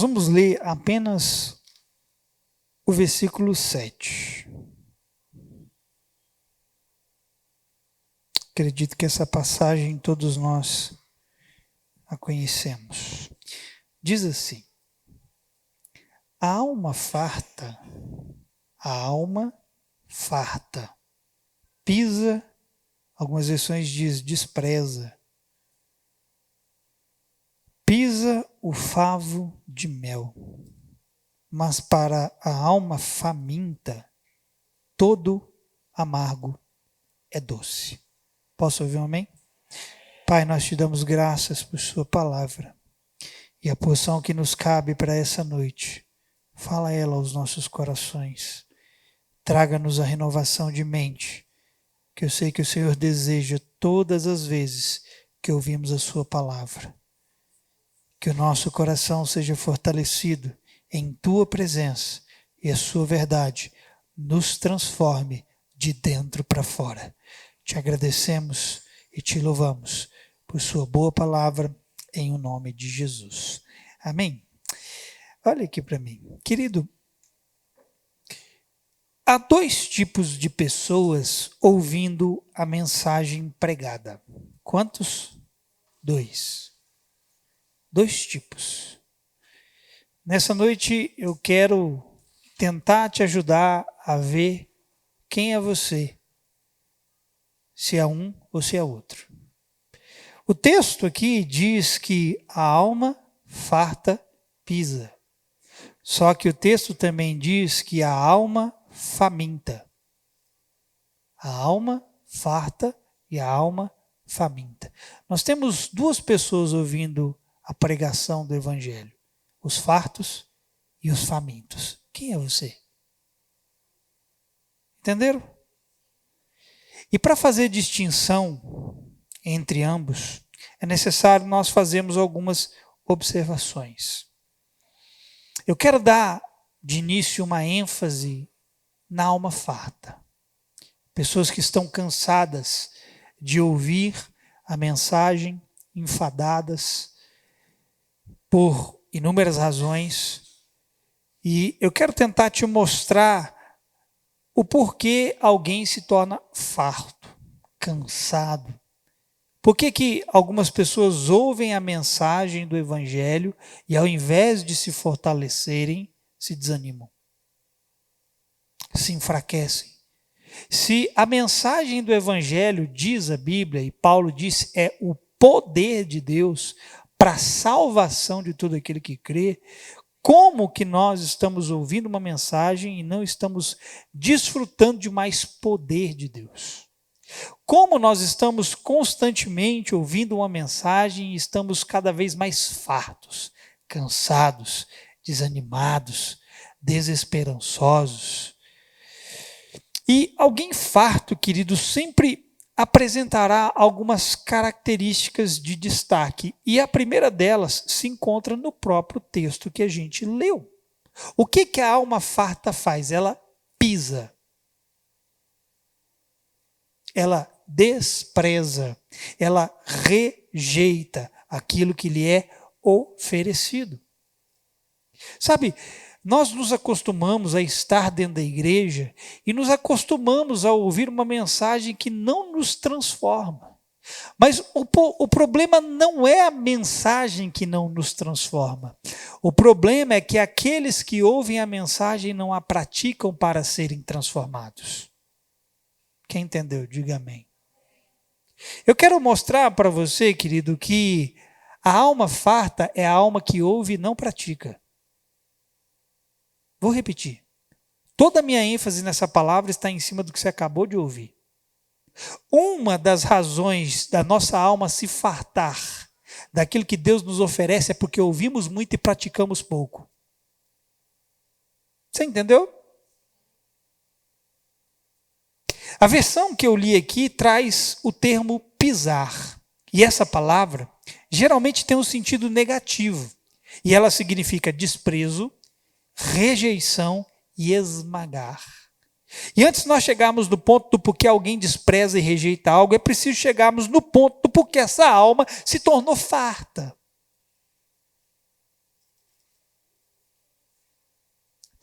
vamos ler apenas o versículo 7. Acredito que essa passagem todos nós a conhecemos. Diz assim: a alma farta, pisa, algumas versões diz despreza, pisa o favo de mel, mas para a alma faminta, todo amargo é doce. Posso ouvir um amém? Pai, nós te damos graças por sua palavra e a porção que nos cabe para essa noite. Fala ela aos nossos corações. Traga-nos a renovação de mente, que eu sei que o Senhor deseja todas as vezes que ouvimos a sua palavra. Que o nosso coração seja fortalecido em tua presença e a sua verdade nos transforme de dentro para fora. Te agradecemos e te louvamos por sua boa palavra em o nome de Jesus. Amém? Olha aqui para mim. Querido, há dois tipos de pessoas ouvindo a mensagem pregada. Quantos? Dois. Dois tipos. Nessa noite eu quero tentar te ajudar a ver quem é você. Se é um ou se é outro. O texto aqui diz que a alma farta pisa. Só que o texto também diz que a alma faminta. A alma farta e a alma faminta. Nós temos duas pessoas ouvindo a pregação do Evangelho. Os fartos e os famintos. Quem é você? Entenderam? E para fazer distinção entre ambos, é necessário nós fazermos algumas observações. Eu quero dar de início uma ênfase na alma farta. Pessoas que estão cansadas de ouvir a mensagem, enfadadas por inúmeras razões. E eu quero tentar te mostrar o porquê alguém se torna farto, cansado. Por que algumas pessoas ouvem a mensagem do Evangelho e ao invés de se fortalecerem, se desanimam, se enfraquecem? Se a mensagem do Evangelho, diz a Bíblia, e Paulo disse, é o poder de Deus para a salvação de todo aquele que crê, como que nós estamos ouvindo uma mensagem e não estamos desfrutando de mais poder de Deus? Como nós estamos constantemente ouvindo uma mensagem e estamos cada vez mais fartos, cansados, desanimados, desesperançosos? E alguém farto, querido, sempre apresentará algumas características de destaque. E a primeira delas se encontra no próprio texto que a gente leu. O que a alma farta faz? Ela pisa. Ela despreza. Ela rejeita aquilo que lhe é oferecido. Sabe, nós nos acostumamos a estar dentro da igreja e nos acostumamos a ouvir uma mensagem que não nos transforma. Mas o problema não é a mensagem que não nos transforma. O problema é que aqueles que ouvem a mensagem não a praticam para serem transformados. Quem entendeu? Diga amém. Eu quero mostrar para você, querido, que a alma farta é a alma que ouve e não pratica. Vou repetir. Toda a minha ênfase nessa palavra está em cima do que você acabou de ouvir. Uma das razões da nossa alma se fartar daquilo que Deus nos oferece é porque ouvimos muito e praticamos pouco. Você entendeu? A versão que eu li aqui traz o termo pisar. E essa palavra geralmente tem um sentido negativo. E ela significa desprezo, rejeição e esmagar. E antes de nós chegarmos no ponto do porquê alguém despreza e rejeita algo, é preciso chegarmos no ponto do porquê essa alma se tornou farta.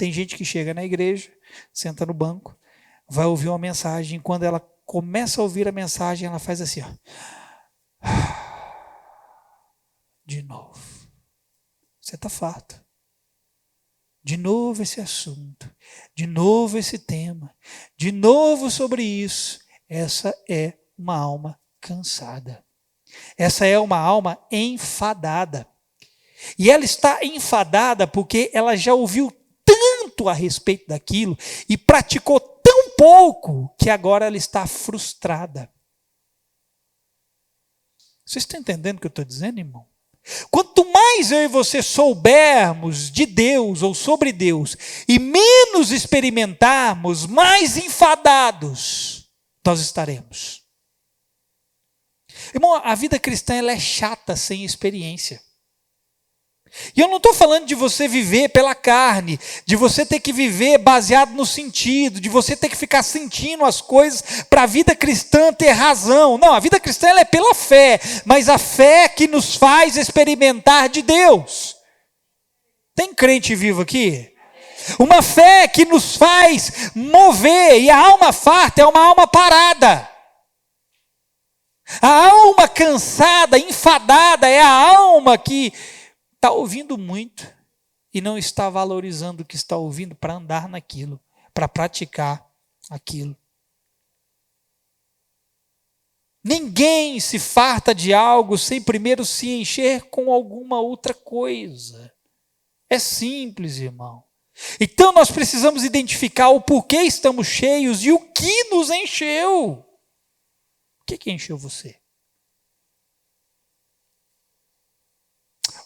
Tem gente que chega na igreja, senta no banco, vai ouvir uma mensagem, e quando ela começa a ouvir a mensagem, ela faz assim, ó. De novo. Você está farto. De novo esse assunto. De novo esse tema. De novo sobre isso. Essa é uma alma cansada. Essa é uma alma enfadada. E ela está enfadada porque ela já ouviu tanto a respeito daquilo e praticou tão pouco que agora ela está frustrada. Vocês estão entendendo o que eu estou dizendo, irmão? Quanto mais eu e você soubermos de Deus ou sobre Deus e menos experimentarmos, mais enfadados nós estaremos. Irmão, a vida cristã ela é chata sem experiência. E eu não estou falando de você viver pela carne, de você ter que viver baseado no sentido, de você ter que ficar sentindo as coisas para a vida cristã ter razão. Não, a vida cristã ela é pela fé, mas a fé que nos faz experimentar de Deus. Tem crente vivo aqui? Uma fé que nos faz mover, e a alma farta é uma alma parada. A alma cansada, enfadada, é a alma que está ouvindo muito e não está valorizando o que está ouvindo para andar naquilo, para praticar aquilo. Ninguém se farta de algo sem primeiro se encher com alguma outra coisa. É simples, irmão. Então nós precisamos identificar o porquê estamos cheios e o que nos encheu. O que encheu você?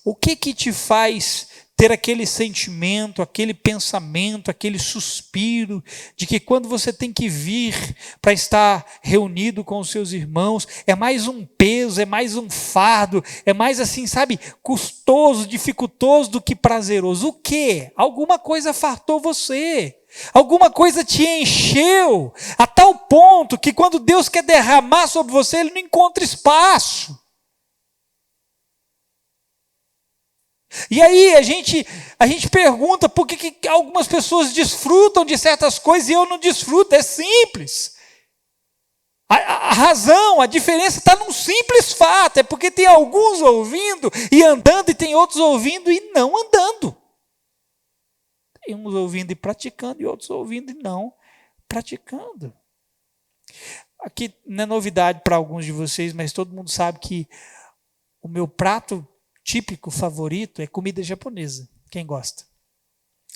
O que te faz ter aquele sentimento, aquele pensamento, aquele suspiro de que quando você tem que vir para estar reunido com os seus irmãos, é mais um peso, é mais um fardo, é mais assim, sabe, custoso, dificultoso do que prazeroso? O quê? Alguma coisa fartou você. Alguma coisa te encheu a tal ponto que quando Deus quer derramar sobre você, Ele não encontra espaço. E aí a gente pergunta por que algumas pessoas desfrutam de certas coisas e eu não desfruto. É simples. A razão, a diferença está num simples fato. É porque tem alguns ouvindo e andando e tem outros ouvindo e não andando. Tem uns ouvindo e praticando e outros ouvindo e não praticando. Aqui não é novidade para alguns de vocês, mas todo mundo sabe que o meu prato típico favorito é comida japonesa. Quem gosta?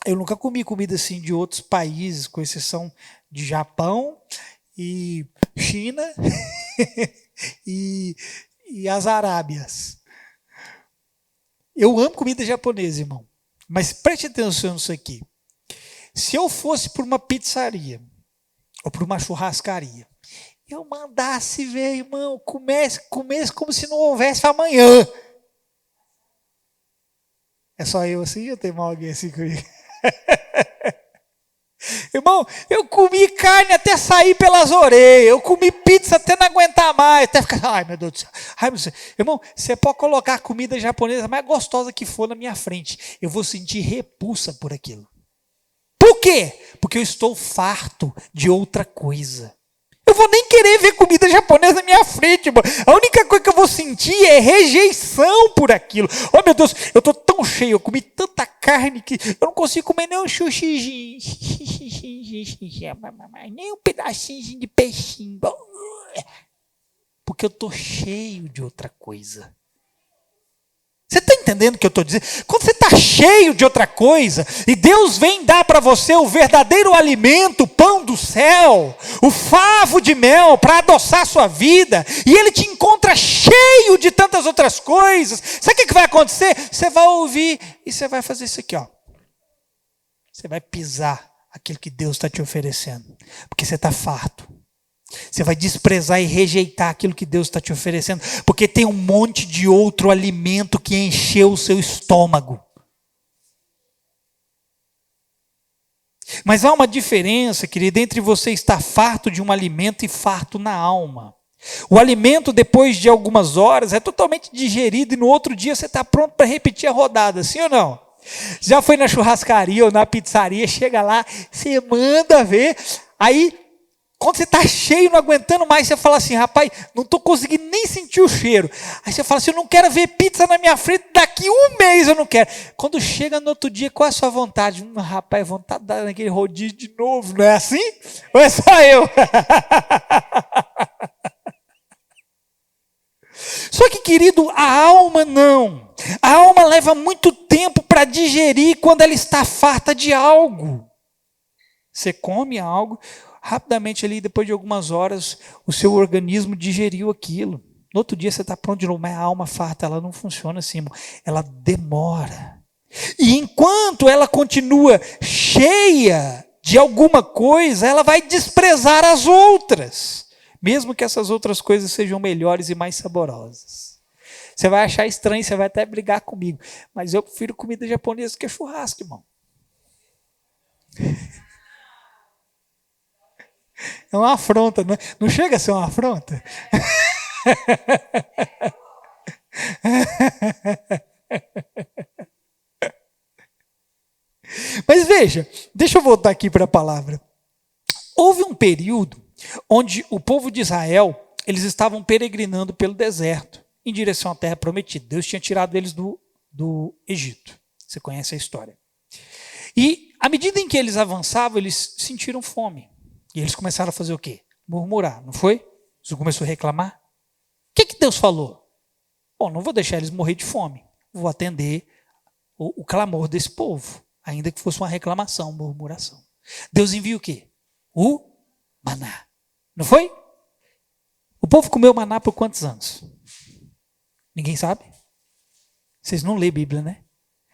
Eu nunca comi comida assim de outros países, com exceção de Japão e China e as Arábias. Eu amo comida japonesa, irmão. Mas preste atenção nisso aqui. Se eu fosse por uma pizzaria ou por uma churrascaria, eu mandasse ver, irmão, comesse como se não houvesse amanhã. É só eu assim ou tem mal alguém assim comigo? Irmão, eu comi carne até sair pelas orelhas. Eu comi pizza até não aguentar mais. Até ficar, ai meu Deus do céu. Ai, meu Deus. Irmão, você pode colocar a comida japonesa mais gostosa que for na minha frente. Eu vou sentir repulsa por aquilo. Por quê? Porque eu estou farto de outra coisa. Eu vou nem querer ver comida japonesa na minha frente, irmão. A única coisa que eu vou sentir é rejeição por aquilo. Oh, meu Deus, eu estou tão cheio, eu comi tanta carne que eu não consigo comer nem um sushizinho. Nem um pedacinho de peixinho. Porque eu estou cheio de outra coisa. Você está entendendo o que eu estou dizendo? Quando você está cheio de outra coisa, e Deus vem dar para você o verdadeiro alimento, o pão do céu, o favo de mel para adoçar a sua vida, e Ele te encontra cheio de tantas outras coisas, sabe o que vai acontecer? Você vai ouvir e você vai fazer isso aqui, ó. Você vai pisar aquilo que Deus está te oferecendo, porque você está farto. Você vai desprezar e rejeitar aquilo que Deus está te oferecendo, porque tem um monte de outro alimento que encheu o seu estômago. Mas há uma diferença, querido, entre você estar farto de um alimento e farto na alma. O alimento, depois de algumas horas, é totalmente digerido e no outro dia você está pronto para repetir a rodada, sim ou não? Já foi na churrascaria ou na pizzaria, chega lá, você manda ver, aí quando você está cheio, não aguentando mais, você fala assim, rapaz, não estou conseguindo nem sentir o cheiro. Aí você fala assim, eu não quero ver pizza na minha frente, daqui um mês eu não quero. Quando chega no outro dia, qual é a sua vontade? Rapaz, vontade de dar naquele rodízio de novo, não é assim? Ou é só eu? Só que, querido, a alma não. A alma leva muito tempo para digerir quando ela está farta de algo. Você come algo, rapidamente ali, depois de algumas horas, o seu organismo digeriu aquilo. No outro dia você está pronto de novo, mas a alma farta, ela não funciona assim, irmão. Ela demora. E enquanto ela continua cheia de alguma coisa, ela vai desprezar as outras. Mesmo que essas outras coisas sejam melhores e mais saborosas. Você vai achar estranho, você vai até brigar comigo. Mas eu prefiro comida japonesa que churrasco, irmão. É uma afronta, não é? Não chega a ser uma afronta? Mas veja, deixa eu voltar aqui para a palavra. Houve um período onde o povo de Israel, eles estavam peregrinando pelo deserto, em direção à terra prometida. Deus tinha tirado eles do Egito. Você conhece a história. E, à medida em que eles avançavam, eles sentiram fome. E eles começaram a fazer o quê? Murmurar, não foi? Eles começaram a reclamar. O que Deus falou? Bom, não vou deixar eles morrer de fome. Vou atender o clamor desse povo, ainda que fosse uma reclamação, murmuração. Deus envia o quê? O maná. Não foi? O povo comeu maná por quantos anos? Ninguém sabe? Vocês não lêem Bíblia, né?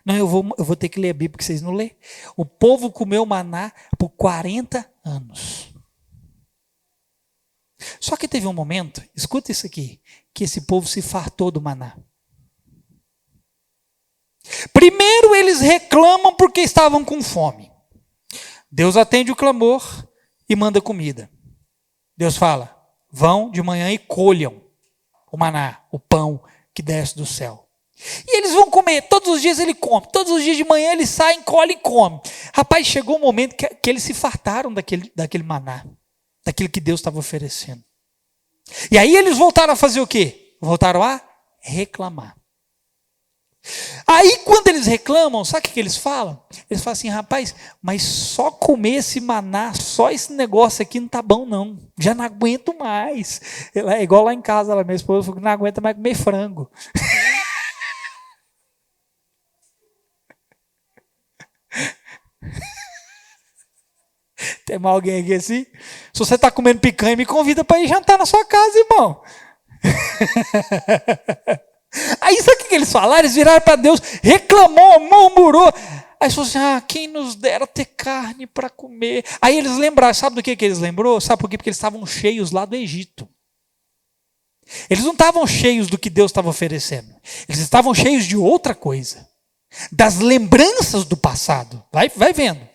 Não, eu vou ter que ler a Bíblia, porque vocês não lêem. O povo comeu maná por 40 anos. Só que teve um momento, escuta isso aqui, que esse povo se fartou do maná. Primeiro eles reclamam porque estavam com fome. Deus atende o clamor e manda comida. Deus fala, vão de manhã e colham o maná, o pão que desce do céu. E eles vão comer, todos os dias ele come, todos os dias de manhã eles saem, colhem e comem. Rapaz, chegou um momento que eles se fartaram daquele maná, daquilo que Deus estava oferecendo. E aí eles voltaram a fazer o quê? Voltaram a reclamar. Aí quando eles reclamam, sabe o que eles falam? Eles falam assim, rapaz, mas só comer esse maná, só esse negócio aqui não tá bom não, já não aguento mais. É igual lá em casa, minha esposa falou que não aguenta mais comer frango. Tem mais alguém aqui assim? Se você está comendo picanha, me convida para ir jantar na sua casa, irmão. Aí sabe o que eles falaram? Eles viraram para Deus, reclamou, murmurou. Aí eles falaram assim, quem nos dera ter carne para comer. Aí eles lembraram, sabe do que eles lembrou? Sabe por quê? Porque eles estavam cheios lá do Egito. Eles não estavam cheios do que Deus estava oferecendo. Eles estavam cheios de outra coisa. Das lembranças do passado. Vai vendo.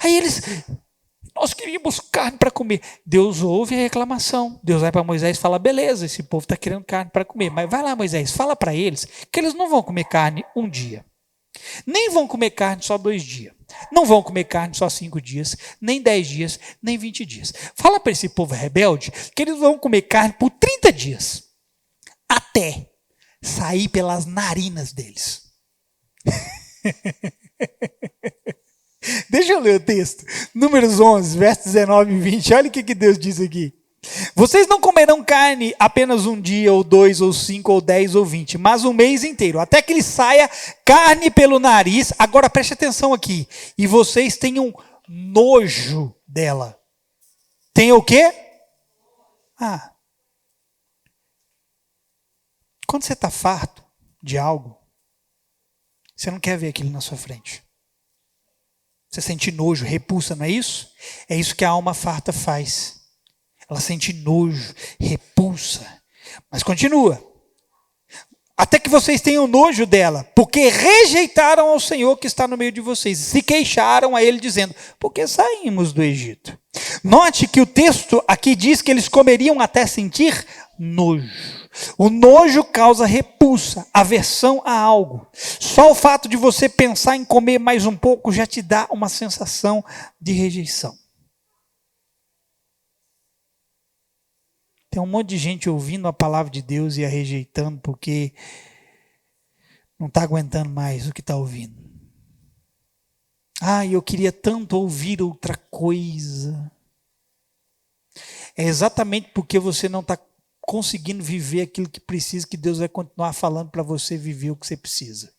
Aí eles... Nós queríamos carne para comer. Deus ouve a reclamação. Deus vai para Moisés e fala, beleza, esse povo está querendo carne para comer. Mas vai lá, Moisés, fala para eles que eles não vão comer carne um dia. Nem vão comer carne só 2 dias. Não vão comer carne só 5 dias, nem 10 dias, nem 20 dias. Fala para esse povo rebelde que eles vão comer carne por 30 dias. Até sair pelas narinas deles. Deixa eu ler o texto. Números 11, versos 19 e 20. Olha o que Deus diz aqui. Vocês não comerão carne apenas um dia, ou 2, ou 5, ou 10, ou 20, mas um mês inteiro, até que lhe saia carne pelo nariz. Agora preste atenção aqui. E vocês tenham nojo dela. Tenham o quê? Quando você está farto de algo, você não quer ver aquilo na sua frente. Você sente nojo, repulsa, não é isso? É isso que a alma farta faz. Ela sente nojo, repulsa. Mas continua. Até que vocês tenham nojo dela, porque rejeitaram ao Senhor que está no meio de vocês. Se queixaram a ele dizendo, por que saímos do Egito? Note que o texto aqui diz que eles comeriam até sentir nojo. O nojo causa repulsa, aversão a algo. Só o fato de você pensar em comer mais um pouco já te dá uma sensação de rejeição. Tem um monte de gente ouvindo a palavra de Deus e a rejeitando porque não está aguentando mais o que está ouvindo. Eu queria tanto ouvir outra coisa. É exatamente porque você não está conseguindo viver aquilo que precisa, que Deus vai continuar falando para você viver o que você precisa.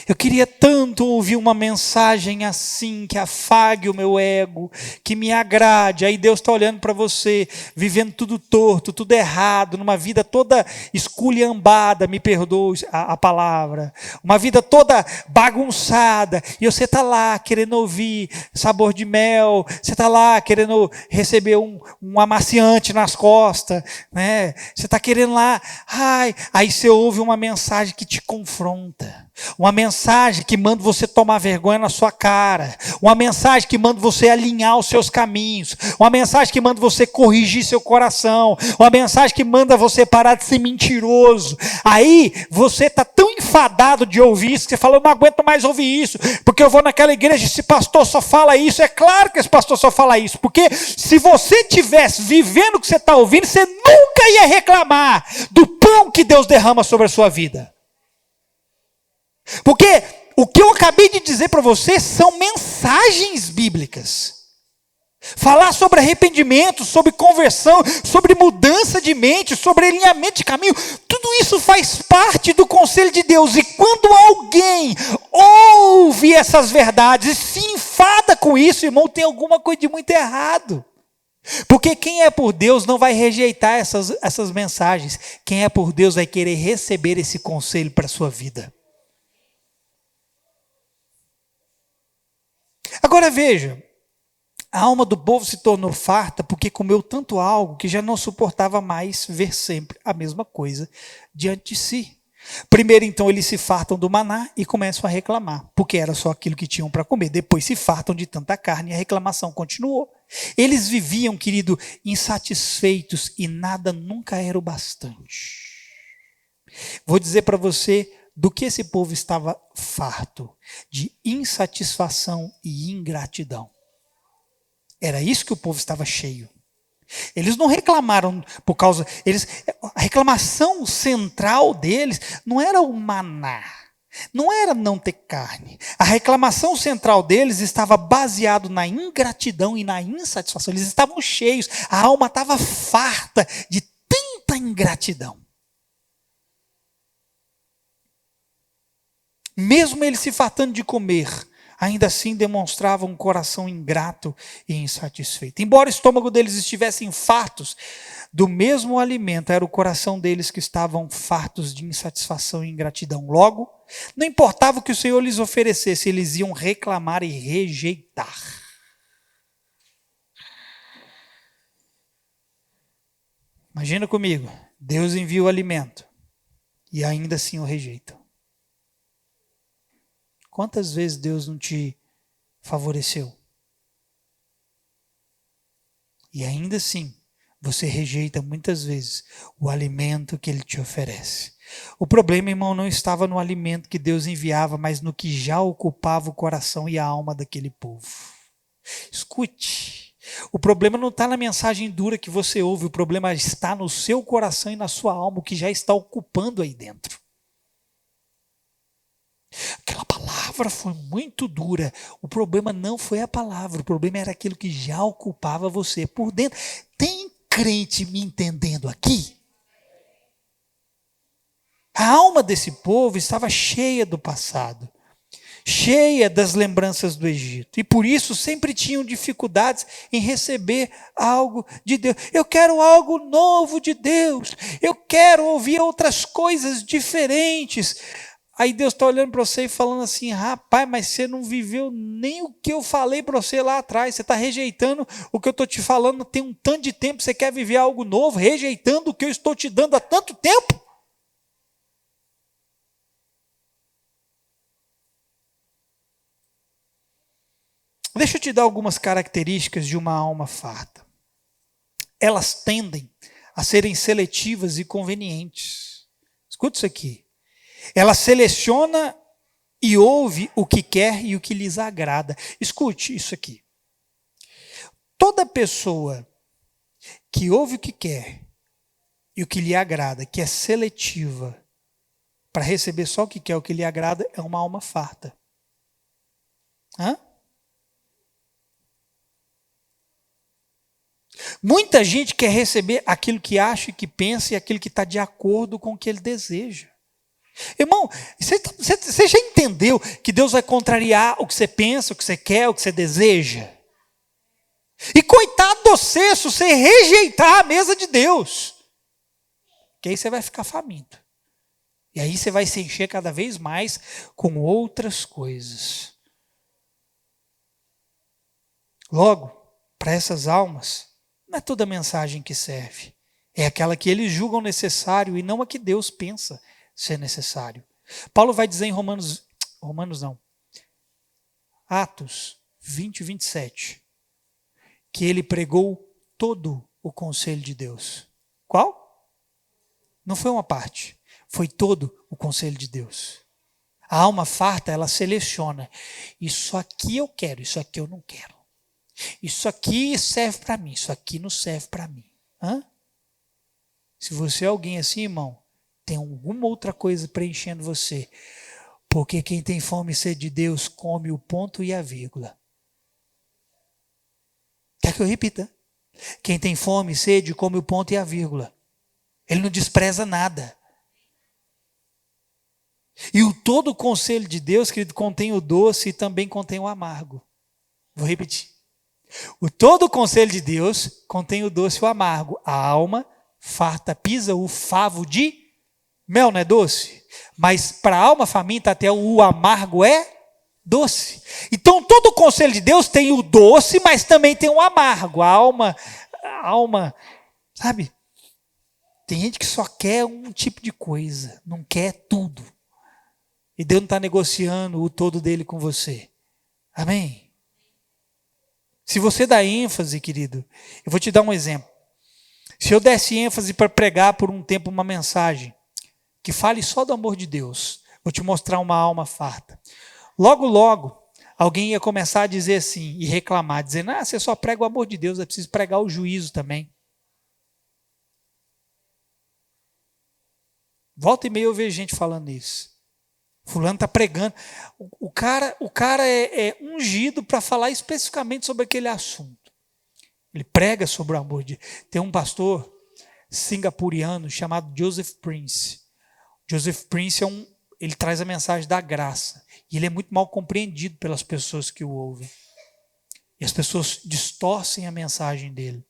Eu queria tanto ouvir uma mensagem assim, que afague o meu ego, que me agrade. Aí Deus está olhando para você, vivendo tudo torto, tudo errado, numa vida toda esculhambada, me perdoe a palavra, uma vida toda bagunçada, e você está lá querendo ouvir sabor de mel, você está lá querendo receber um amaciante nas costas, né? Você está querendo lá, aí você ouve uma mensagem que te confronta, uma mensagem que manda você tomar vergonha na sua cara, uma mensagem que manda você alinhar os seus caminhos, uma mensagem que manda você corrigir seu coração, uma mensagem que manda você parar de ser mentiroso. Aí você está tão enfadado de ouvir isso, que você fala, eu não aguento mais ouvir isso, porque eu vou naquela igreja e esse pastor só fala isso. É claro que esse pastor só fala isso, porque se você estivesse vivendo o que você está ouvindo, você nunca ia reclamar do pão que Deus derrama sobre a sua vida. Porque o que eu acabei de dizer para você são mensagens bíblicas. Falar sobre arrependimento, sobre conversão, sobre mudança de mente, sobre alinhamento de caminho, tudo isso faz parte do conselho de Deus. E quando alguém ouve essas verdades e se enfada com isso, irmão, tem alguma coisa de muito errado. Porque quem é por Deus não vai rejeitar essas mensagens. Quem é por Deus vai querer receber esse conselho para a sua vida. Agora veja, a alma do povo se tornou farta porque comeu tanto algo que já não suportava mais ver sempre a mesma coisa diante de si. Primeiro, então, eles se fartam do maná e começam a reclamar, porque era só aquilo que tinham para comer. Depois se fartam de tanta carne e a reclamação continuou. Eles viviam, querido, insatisfeitos e nada nunca era o bastante. Vou dizer para você do que esse povo estava farto: de insatisfação e ingratidão. Era isso que o povo estava cheio. Eles não reclamaram por causa... a reclamação central deles não era o maná, não era não ter carne. A reclamação central deles estava baseado na ingratidão e na insatisfação. Eles estavam cheios, a alma estava farta de tanta ingratidão. Mesmo eles se fartando de comer, ainda assim demonstravam um coração ingrato e insatisfeito. Embora o estômago deles estivessem fartos do mesmo alimento, era o coração deles que estavam fartos de insatisfação e ingratidão. Logo, não importava o que o Senhor lhes oferecesse, eles iam reclamar e rejeitar. Imagina comigo, Deus envia o alimento e ainda assim o rejeitam. Quantas vezes Deus não te favoreceu? E ainda assim, você rejeita muitas vezes o alimento que Ele te oferece. O problema, irmão, não estava no alimento que Deus enviava, mas no que já ocupava o coração e a alma daquele povo. Escute, o problema não está na mensagem dura que você ouve, o problema está no seu coração e na sua alma, o que já está ocupando aí dentro. Aquela palavra foi muito dura. O problema não foi a palavra, o problema era aquilo que já ocupava você por dentro. Tem crente me entendendo aqui? A alma desse povo estava cheia do passado, cheia das lembranças do Egito, e por isso sempre tinham dificuldades em receber algo de Deus. Eu quero algo novo de Deus, eu quero ouvir outras coisas diferentes. Aí Deus está olhando para você e falando assim, rapaz, mas você não viveu nem o que eu falei para você lá atrás, você está rejeitando o que eu estou te falando tem um tanto de tempo, você quer viver algo novo, rejeitando o que eu estou te dando há tanto tempo? Deixa eu te dar algumas características de uma alma farta. Elas tendem a serem seletivas e convenientes. Escuta isso aqui. Ela seleciona e ouve o que quer e o que lhes agrada. Escute isso aqui. Toda pessoa que ouve o que quer e o que lhe agrada, que é seletiva para receber só o que quer, o que lhe agrada, é uma alma farta. Hã? Muita gente quer receber aquilo que acha e que pensa e aquilo que está de acordo com o que ele deseja. Irmão, você já entendeu que Deus vai contrariar o que você pensa, o que você quer, o que você deseja? E coitado de você se você rejeitar a mesa de Deus. Que aí você vai ficar faminto. E aí você vai se encher cada vez mais com outras coisas. Logo, para essas almas, não é toda mensagem que serve. É aquela que eles julgam necessário e não a que Deus pensa ser necessário. Paulo vai dizer em Atos 20, 27, que ele pregou todo o conselho de Deus. Qual? Não foi uma parte, foi todo o conselho de Deus. A alma farta, ela seleciona. Isso aqui eu quero, isso aqui eu não quero. Isso aqui serve para mim, isso aqui não serve para mim. Hã? Se você é alguém assim, irmão, tem alguma outra coisa preenchendo você. Porque quem tem fome e sede de Deus come o ponto e a vírgula. Quer que eu repita? Quem tem fome e sede come o ponto e a vírgula. Ele não despreza nada. E o todo o conselho de Deus, querido, contém o doce e também contém o amargo. Vou repetir. O todo o conselho de Deus contém o doce e o amargo. A alma farta pisa o favo de mel, não é doce? Mas para a alma faminta até o amargo é doce. Então todo o conselho de Deus tem o doce, mas também tem o amargo. A alma, sabe? Tem gente que só quer um tipo de coisa, não quer tudo. E Deus não está negociando o todo dele com você. Amém? Se você dá ênfase, querido, eu vou te dar um exemplo. Se eu desse ênfase para pregar por um tempo uma mensagem que fale só do amor de Deus, vou te mostrar uma alma farta. Logo, logo, alguém ia começar a dizer assim, e reclamar, dizendo, você só prega o amor de Deus, é preciso pregar o juízo também. Volta e meia eu vejo gente falando isso. Fulano está pregando. O cara é ungido para falar especificamente sobre aquele assunto. Ele prega sobre o amor de Deus. Tem um pastor singapuriano chamado Joseph Prince. Joseph Prince ele traz a mensagem da graça. E ele é muito mal compreendido pelas pessoas que o ouvem. E as pessoas distorcem a mensagem dele.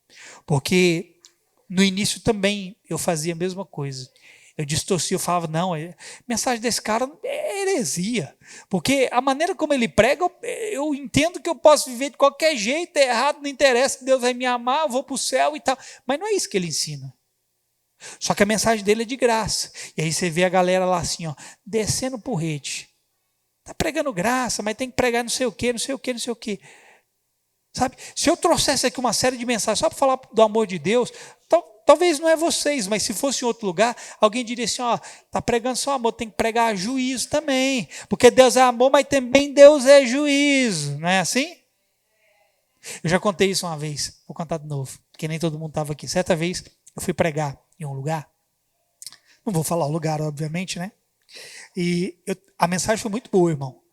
Porque no início também eu fazia a mesma coisa. Eu distorcia, eu falava, não, a mensagem desse cara é heresia. Porque a maneira como ele prega, eu entendo que eu posso viver de qualquer jeito, é errado, não interessa, que Deus vai me amar, eu vou para o céu e tal. Mas não é isso que ele ensina. Só que a mensagem dele é de graça. E aí você vê a galera lá assim, ó, descendo o porrete. Está pregando graça, mas tem que pregar não sei o quê, não sei o quê, não sei o quê. Sabe? Se eu trouxesse aqui uma série de mensagens só para falar do amor de Deus, talvez não é vocês, mas se fosse em outro lugar, alguém diria assim, está pregando só amor, tem que pregar juízo também. Porque Deus é amor, mas também Deus é juízo. Não é assim? Eu já contei isso uma vez, vou contar de novo, porque nem todo mundo estava aqui. Certa vez, eu fui pregar em um lugar, não vou falar o lugar, obviamente, né? E a mensagem foi muito boa, irmão.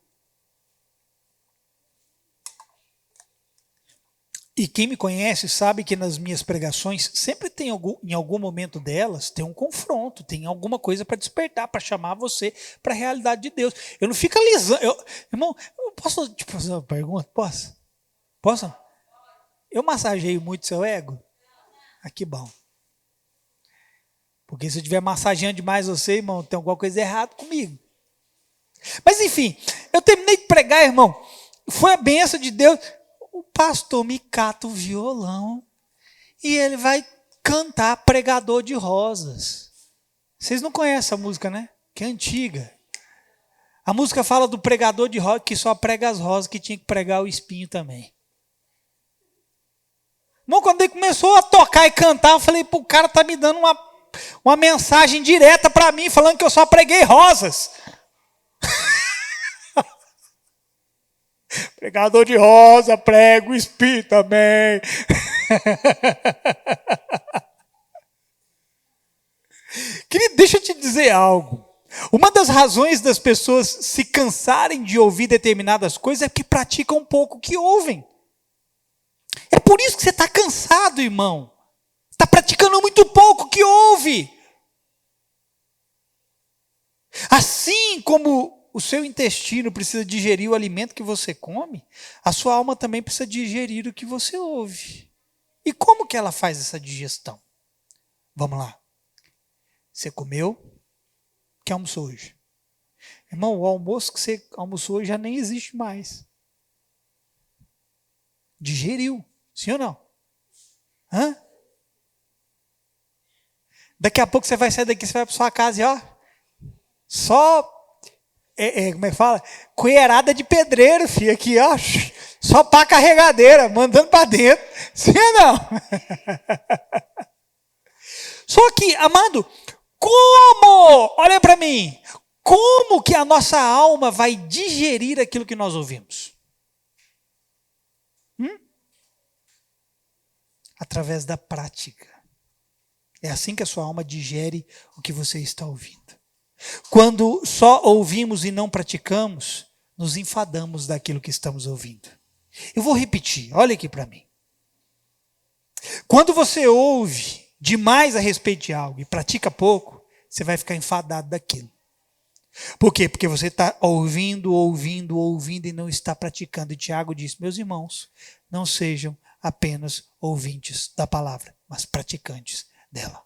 E quem me conhece sabe que nas minhas pregações sempre tem em algum momento delas, tem um confronto, tem alguma coisa para despertar, para chamar você para a realidade de Deus. Eu não fico alisando. Irmão, eu posso te fazer uma pergunta? Posso? Posso? Eu massageio muito seu ego? Que bom. Porque se eu estiver massageando demais você, irmão, tem alguma coisa errada comigo. Mas enfim, eu terminei de pregar, irmão. Foi a bênção de Deus. O pastor me cata o violão e ele vai cantar Pregador de Rosas. Vocês não conhecem a música, né? Que é antiga. A música fala do pregador de rosas que só prega as rosas, que tinha que pregar o espinho também. Irmão, quando ele começou a tocar e cantar, eu falei, pô, o cara tá me dando uma mensagem direta para mim, falando que eu só preguei rosas. Pregador de rosa, prego, espírito também. Querido, deixa eu te dizer algo. Uma das razões das pessoas se cansarem de ouvir determinadas coisas é porque praticam pouco o que ouvem. É por isso que você está cansado, irmão. Está praticando muito pouco o que ouve. Assim como o seu intestino precisa digerir o alimento que você come, a sua alma também precisa digerir o que você ouve. E como que ela faz essa digestão? Vamos lá. Você comeu? O que almoçou hoje? Irmão, o almoço que você almoçou hoje já nem existe mais. Digeriu, sim ou não? Hã? Daqui a pouco você vai sair daqui, você vai para sua casa e ó, só, como é que fala? Colherada de pedreiro, filho, aqui ó, só pá carregadeira, mandando para dentro, sim ou não? Só que, amado, como? Olha para mim, como que a nossa alma vai digerir aquilo que nós ouvimos? Através da prática. É assim que a sua alma digere o que você está ouvindo. Quando só ouvimos e não praticamos, nos enfadamos daquilo que estamos ouvindo. Eu vou repetir, olha aqui para mim. Quando você ouve demais a respeito de algo e pratica pouco, você vai ficar enfadado daquilo. Por quê? Porque você está ouvindo e não está praticando. E Tiago diz, meus irmãos, não sejam apenas ouvintes da palavra, mas praticantes dela.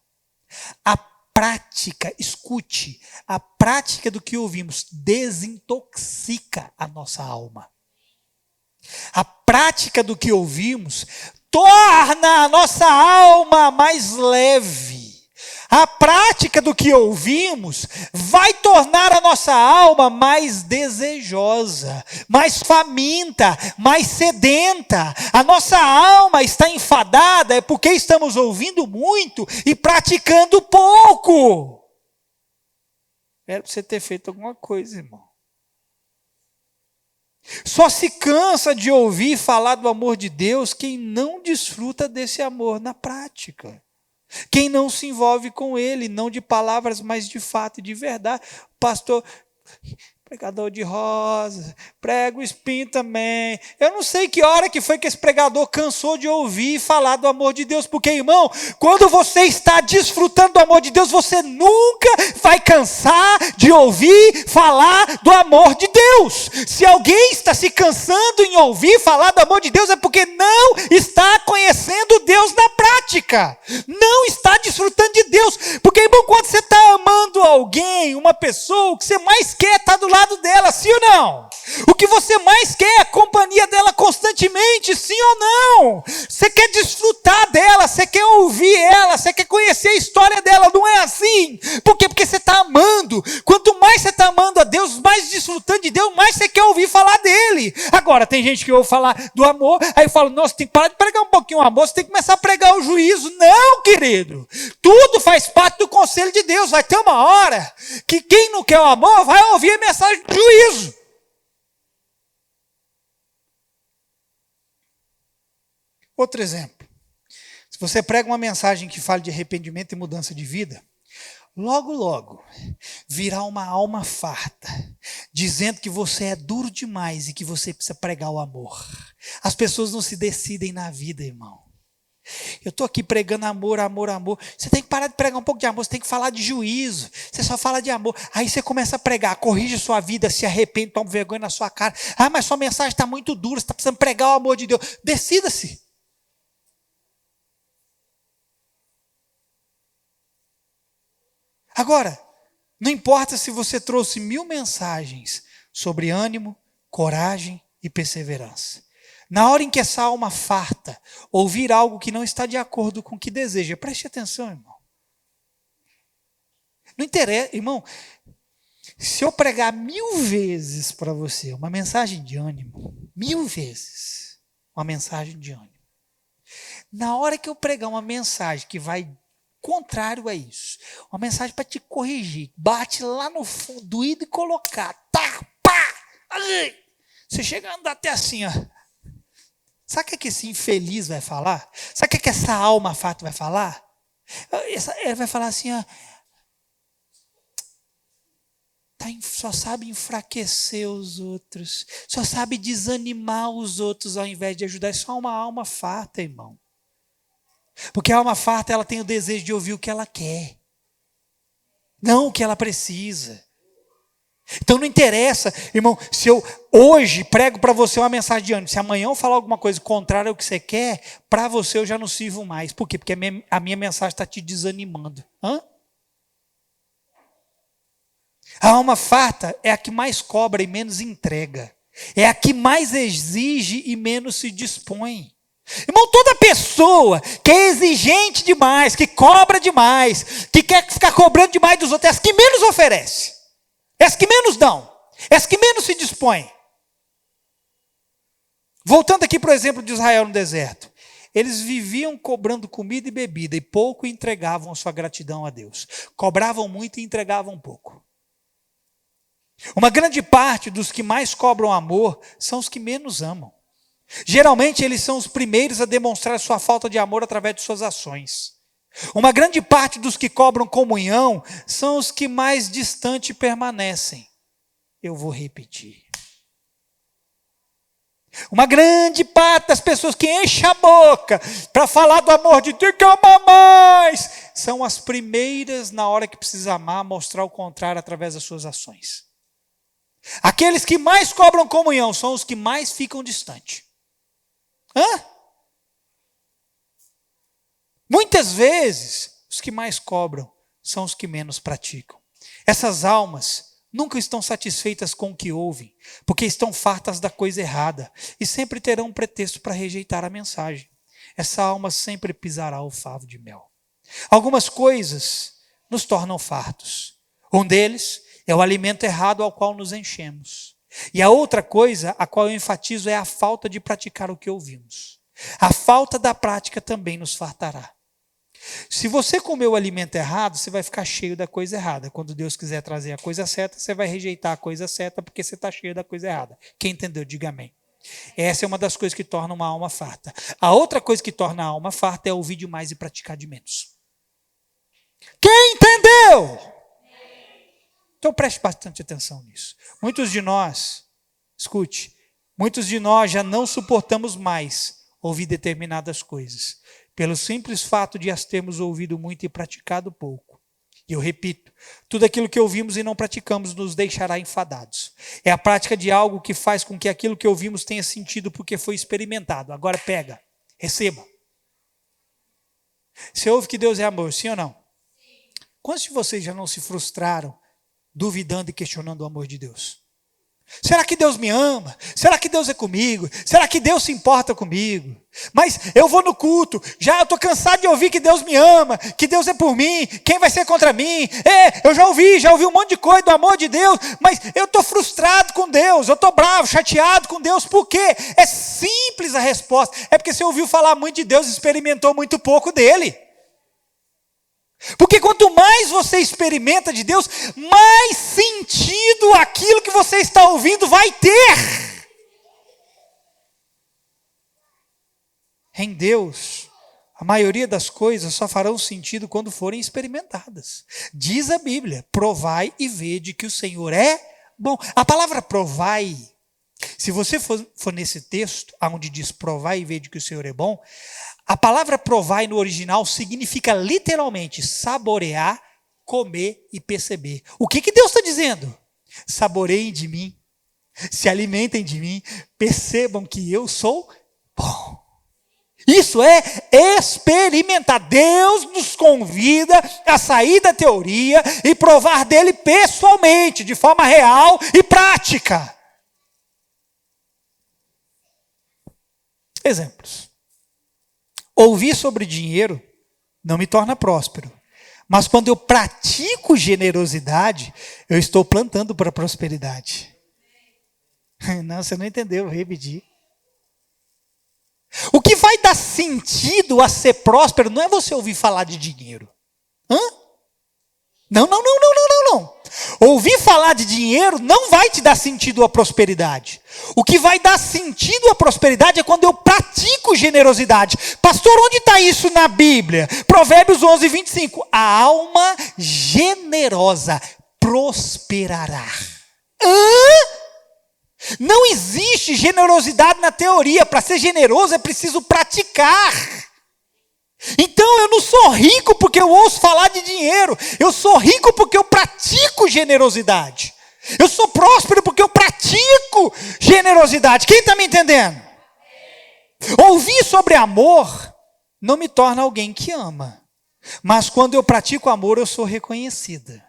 A prática, escute, a prática do que ouvimos desintoxica a nossa alma. A prática do que ouvimos torna a nossa alma mais leve. A prática do que ouvimos vai tornar a nossa alma mais desejosa, mais faminta, mais sedenta. A nossa alma está enfadada é porque estamos ouvindo muito e praticando pouco. Era para você ter feito alguma coisa, irmão. Só se cansa de ouvir falar do amor de Deus quem não desfruta desse amor na prática. Quem não se envolve com ele, não de palavras, mas de fato e de verdade. Pastor, pregador de rosa, prego espinho também. Eu não sei que hora que foi que esse pregador cansou de ouvir falar do amor de Deus, porque, irmão, quando você está desfrutando do amor de Deus, você nunca vai cansar de ouvir falar do amor de Deus. Se alguém está se cansando em ouvir falar do amor de Deus, é porque não está conhecendo Deus na prática. Não está desfrutando de Deus. Porque, irmão, quando você está amando alguém, uma pessoa, o que você mais quer está do lado dela, sim ou não? O que você mais quer é a companhia dela constantemente, sim ou não? Você quer desfrutar dela, você quer ouvir ela, você quer conhecer a história dela, não é assim? Por quê? Porque você está amando. Quanto mais você está amando a Deus, mais desfrutando de Deus, mais você quer ouvir falar dele. Agora, tem gente que ouve falar do amor, aí fala, nossa, tem que parar de pregar um pouquinho o amor, você tem que começar a pregar o juízo. Não, querido. Tudo faz parte do conselho de Deus. Vai ter uma hora que quem não quer o amor vai ouvir a mensagem do juízo. Outro exemplo. Se você prega uma mensagem que fale de arrependimento e mudança de vida, logo, logo, virá uma alma farta, dizendo que você é duro demais e que você precisa pregar o amor. As pessoas não se decidem na vida, irmão. Eu estou aqui pregando amor, amor, amor. Você tem que parar de pregar um pouco de amor, você tem que falar de juízo. Você só fala de amor. Aí você começa a pregar, corrige sua vida, se arrepende, toma vergonha na sua cara. Ah, mas sua mensagem está muito dura, você está precisando pregar o amor de Deus. Decida-se. Agora, não importa se você trouxe 1000 mensagens sobre ânimo, coragem e perseverança. Na hora em que essa alma farta ouvir algo que não está de acordo com o que deseja, preste atenção, irmão. Não interessa, irmão, se eu pregar 1000 vezes para você uma mensagem de ânimo, 1000 vezes uma mensagem de ânimo, Na hora que eu pregar uma mensagem que vai contrário a isso, uma mensagem para te corrigir, bate lá no fundo, doído e colocar, tá, pá, ai, você chega a andar até assim, ó. Sabe o que esse infeliz vai falar? Sabe o que essa alma fata vai falar? Ela vai falar assim, ó, só sabe enfraquecer os outros, só sabe desanimar os outros ao invés de ajudar. Isso é uma alma farta, irmão. Porque a alma farta, ela tem o desejo de ouvir o que ela quer, não o que ela precisa. Então não interessa, irmão, se eu hoje prego para você uma mensagem de ânimo, se amanhã eu falar alguma coisa contrária ao que você quer, para você eu já não sirvo mais. Por quê? Porque a minha mensagem está te desanimando. A alma farta é a que mais cobra e menos entrega. É a que mais exige e menos se dispõe. Irmão, toda pessoa que é exigente demais, que cobra demais, que quer ficar cobrando demais dos outros, é as que menos oferece. É as que menos dão. É as que menos se dispõem. Voltando aqui para o exemplo de Israel no deserto. Eles viviam cobrando comida e bebida e pouco entregavam sua gratidão a Deus. Cobravam muito e entregavam pouco. Uma grande parte dos que mais cobram amor são os que menos amam. Geralmente eles são os primeiros a demonstrar sua falta de amor através de suas ações. Uma grande parte dos que cobram comunhão são os que mais distante permanecem. Eu vou repetir. Uma grande parte das pessoas que enchem a boca para falar do amor de Deus, que ama mais, são as primeiras, na hora que precisa amar, mostrar o contrário através das suas ações. Aqueles que mais cobram comunhão são os que mais ficam distantes. Muitas vezes, os que mais cobram são os que menos praticam. Essas almas nunca estão satisfeitas com o que ouvem, porque estão fartas da coisa errada e sempre terão um pretexto para rejeitar a mensagem. Essa alma sempre pisará o favo de mel. Algumas coisas nos tornam fartos. Um deles é o alimento errado ao qual nos enchemos. E a outra coisa, a qual eu enfatizo, é a falta de praticar o que ouvimos. A falta da prática também nos fartará. Se você comer o alimento errado, você vai ficar cheio da coisa errada. Quando Deus quiser trazer a coisa certa, você vai rejeitar a coisa certa porque você está cheio da coisa errada. Quem entendeu, diga amém. Essa é uma das coisas que torna uma alma farta. A outra coisa que torna a alma farta é ouvir demais e praticar de menos. Quem entendeu? Então preste bastante atenção nisso. Muitos de nós já não suportamos mais ouvir determinadas coisas, pelo simples fato de as termos ouvido muito e praticado pouco. E eu repito, tudo aquilo que ouvimos e não praticamos nos deixará enfadados. É a prática de algo que faz com que aquilo que ouvimos tenha sentido porque foi experimentado. Agora pega, receba. Você ouve que Deus é amor, sim ou não? Sim. Quantos de vocês já não se frustraram duvidando e questionando o amor de Deus? Será que Deus me ama? Será que Deus é comigo? Será que Deus se importa comigo? Mas eu vou no culto, já estou cansado de ouvir que Deus me ama, que Deus é por mim, quem vai ser contra mim? Eu já ouvi um monte de coisa do amor de Deus, mas eu estou frustrado com Deus, eu estou bravo, chateado com Deus. Por quê? É simples a resposta, é porque você ouviu falar muito de Deus e experimentou muito pouco dele. Porque quanto mais você experimenta de Deus, mais sentido aquilo que você está ouvindo vai ter. Em Deus, a maioria das coisas só farão sentido quando forem experimentadas. Diz a Bíblia, provai e vede que o Senhor é bom. A palavra provai, se você for nesse texto, onde diz provai e vede que o Senhor é bom, a palavra provai no original significa literalmente saborear, comer e perceber. O que Deus está dizendo? Saboreiem de mim, se alimentem de mim, percebam que eu sou bom. Isso é experimentar. Deus nos convida a sair da teoria e provar dele pessoalmente, de forma real e prática. Exemplos. Ouvir sobre dinheiro não me torna próspero. Mas quando eu pratico generosidade, eu estou plantando para a prosperidade. Não, você não entendeu, vou repetir. O que vai dar sentido a ser próspero não é você ouvir falar de dinheiro. Hã? Não. Ouvir falar de dinheiro não vai te dar sentido à prosperidade. O que vai dar sentido à prosperidade é quando eu pratico generosidade. Pastor, onde está isso na Bíblia? Provérbios 11, 25. A alma generosa prosperará. Não existe generosidade na teoria. Para ser generoso é preciso praticar. Então eu não sou rico porque eu ouço falar de dinheiro. Eu sou rico porque eu pratico generosidade. Eu sou próspero porque eu pratico generosidade. Quem está me entendendo? Ouvir sobre amor não me torna alguém que ama. Mas quando eu pratico amor, eu sou reconhecida.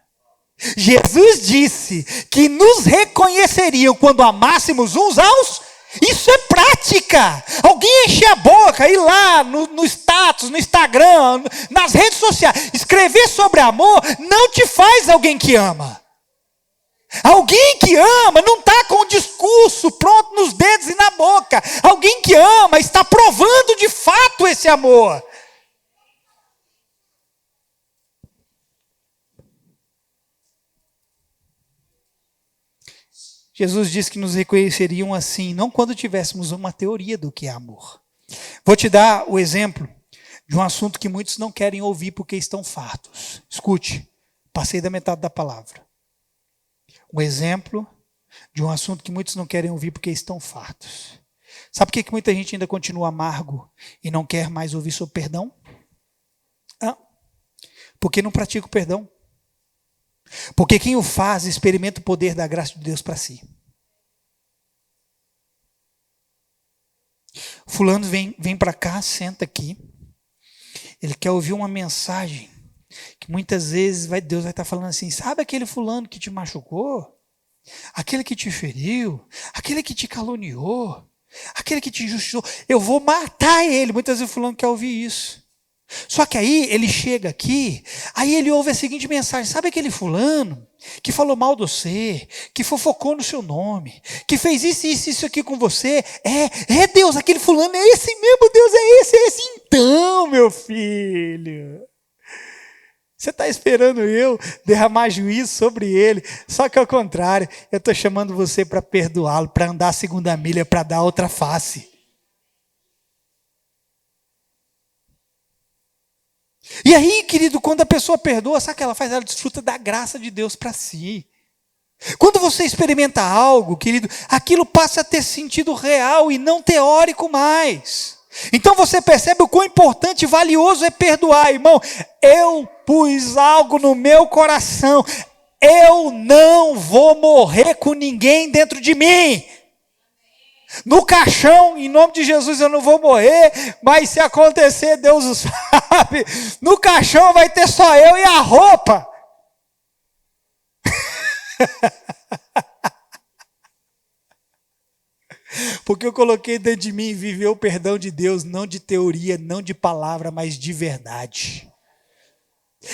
Jesus disse que nos reconheceriam quando amássemos uns aos. Isso é prática. Alguém enche a boca, ir lá no status, no Instagram, nas redes sociais, escrever sobre amor não te faz alguém que ama. Alguém que ama não está com o discurso pronto nos dedos e na boca. Alguém que ama está provando de fato esse amor. Jesus disse que nos reconheceriam assim, não quando tivéssemos uma teoria do que é amor. Vou te dar o exemplo de um assunto que muitos não querem ouvir porque estão fartos. Escute, passei da metade da palavra. Um exemplo de um assunto que muitos não querem ouvir porque estão fartos. Sabe por que muita gente ainda continua amargo e não quer mais ouvir sobre perdão? Porque não pratica o perdão. Porque quem o faz experimenta o poder da graça de Deus para si. Fulano vem para cá, senta aqui. Ele quer ouvir uma mensagem que muitas vezes Deus vai estar falando assim: sabe aquele fulano que te machucou? Aquele que te feriu? Aquele que te caluniou? Aquele que te injustiçou? Eu vou matar ele. Muitas vezes o fulano quer ouvir isso. Só que aí ele chega aqui, aí ele ouve a seguinte mensagem: sabe aquele fulano que falou mal de você, que fofocou no seu nome, que fez isso aqui com você? É Deus, aquele fulano é esse mesmo, Deus é esse. Então, meu filho, você está esperando eu derramar juízo sobre ele, só que ao contrário, eu estou chamando você para perdoá-lo, para andar a segunda milha, para dar outra face. E aí, querido, quando a pessoa perdoa, sabe o que ela faz? Ela desfruta da graça de Deus para si. Quando você experimenta algo, querido, aquilo passa a ter sentido real e não teórico mais. Então você percebe o quão importante e valioso é perdoar, irmão. Eu pus algo no meu coração. Eu não vou morrer com ninguém dentro de mim. No caixão, em nome de Jesus, eu não vou morrer, mas se acontecer, Deus o sabe. No caixão vai ter só eu e a roupa. Porque eu coloquei dentro de mim viver o perdão de Deus, não de teoria, não de palavra, mas de verdade.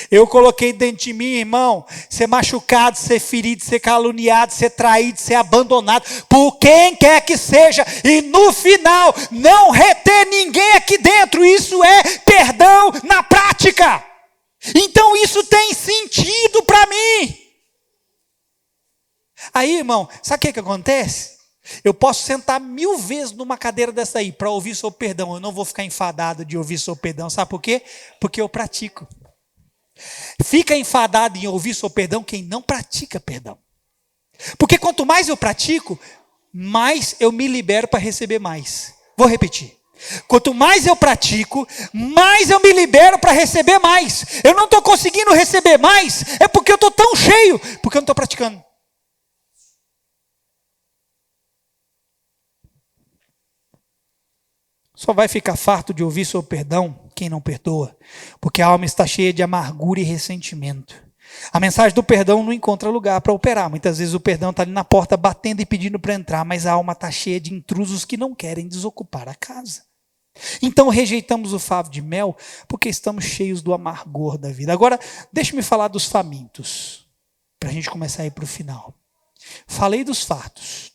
Eu coloquei dentro de mim, irmão, ser machucado, ser ferido, ser caluniado, ser traído, ser abandonado por quem quer que seja, e no final não reter ninguém aqui dentro. Isso é perdão na prática. Então isso tem sentido para mim. Aí, irmão, sabe o que acontece? Eu posso sentar 1000 vezes numa cadeira dessa aí para ouvir sobre perdão. Eu não vou ficar enfadado de ouvir sobre perdão. Sabe por quê? Porque eu pratico. Fica enfadado em ouvir sobre perdão quem não pratica perdão. Porque quanto mais eu pratico, mais eu me libero para receber mais. Vou repetir. Quanto mais eu pratico, mais eu me libero para receber mais. Eu não estou conseguindo receber mais, é porque eu estou tão cheio, porque eu não estou praticando. Só vai ficar farto de ouvir sobre perdão quem não perdoa, porque a alma está cheia de amargura e ressentimento. A mensagem do perdão não encontra lugar para operar. Muitas vezes o perdão está ali na porta batendo e pedindo para entrar, mas a alma está cheia de intrusos que não querem desocupar a casa. Então rejeitamos o favo de mel porque estamos cheios do amargor da vida. Agora, deixa-me falar dos famintos, para a gente começar a ir para o final. Falei dos fartos.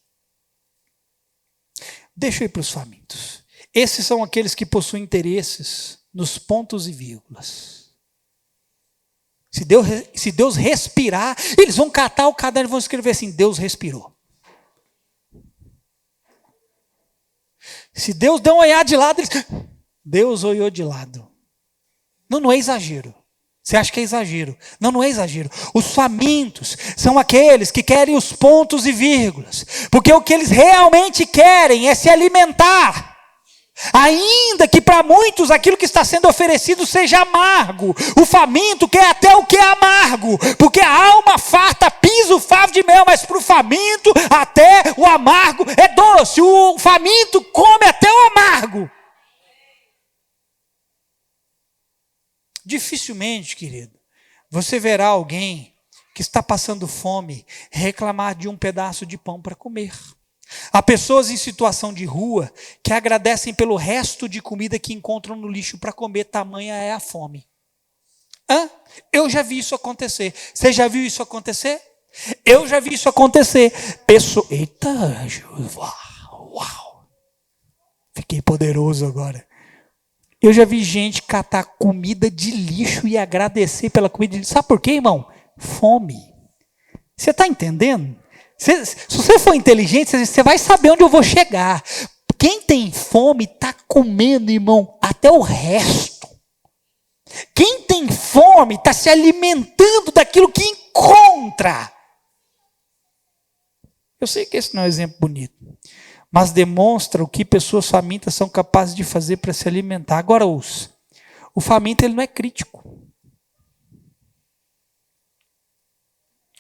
Deixa eu ir para os famintos. Esses são aqueles que possuem interesses nos pontos e vírgulas. Se Deus respirar, eles vão catar o caderno e vão escrever assim: Deus respirou. Se Deus deu uma olhada de lado, Deus olhou de lado. Não é exagero. Você acha que é exagero? Não é exagero. Os famintos são aqueles que querem os pontos e vírgulas. Porque o que eles realmente querem é se alimentar. Ainda que para muitos aquilo que está sendo oferecido seja amargo. O faminto quer até o que é amargo. Porque a alma farta pisa o favo de mel. Mas para o faminto até o amargo é doce. O faminto come até o amargo. Dificilmente, querido, você verá alguém que está passando fome reclamar de um pedaço de pão para comer. Há pessoas em situação de rua que agradecem pelo resto de comida que encontram no lixo para comer, tamanha é a fome. Eu já vi isso acontecer. Você já viu isso acontecer? Eu já vi isso acontecer. Eita, uau! Fiquei poderoso agora. Eu já vi gente catar comida de lixo e agradecer pela comida de lixo. Sabe por quê, irmão? Fome. Você está entendendo? Se você for inteligente, você vai saber onde eu vou chegar. Quem tem fome está comendo, irmão, até o resto. Quem tem fome está se alimentando daquilo que encontra. Eu sei que esse não é um exemplo bonito, mas demonstra o que pessoas famintas são capazes de fazer para se alimentar. Agora ouça, o faminto ele não é crítico.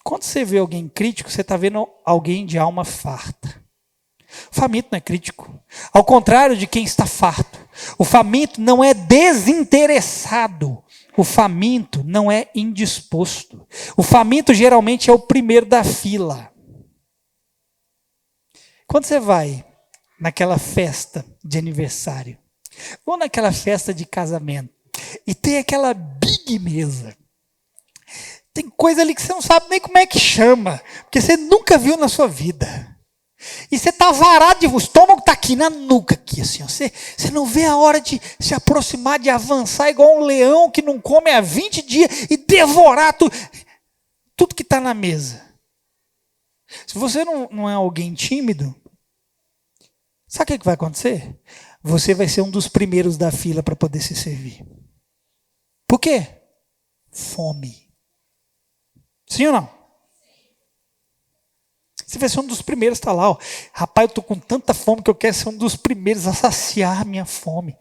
Quando você vê alguém crítico, você está vendo alguém de alma farta. O faminto não é crítico. Ao contrário de quem está farto. O faminto não é desinteressado. O faminto não é indisposto. O faminto geralmente é o primeiro da fila. Quando você vai naquela festa de aniversário, ou naquela festa de casamento, e tem aquela big mesa, tem coisa ali que você não sabe nem como é que chama, porque você nunca viu na sua vida. E você está varado, o estômago está aqui na nuca, aqui, assim, ó. Você não vê a hora de se aproximar, de avançar, igual um leão que não come há 20 dias e devorar tudo que está na mesa. Se você não é alguém tímido, sabe o que vai acontecer? Você vai ser um dos primeiros da fila para poder se servir. Por quê? Fome. Sim ou não? Você vai ser um dos primeiros, está lá. Ó. Rapaz, eu estou com tanta fome que eu quero ser um dos primeiros a saciar minha fome.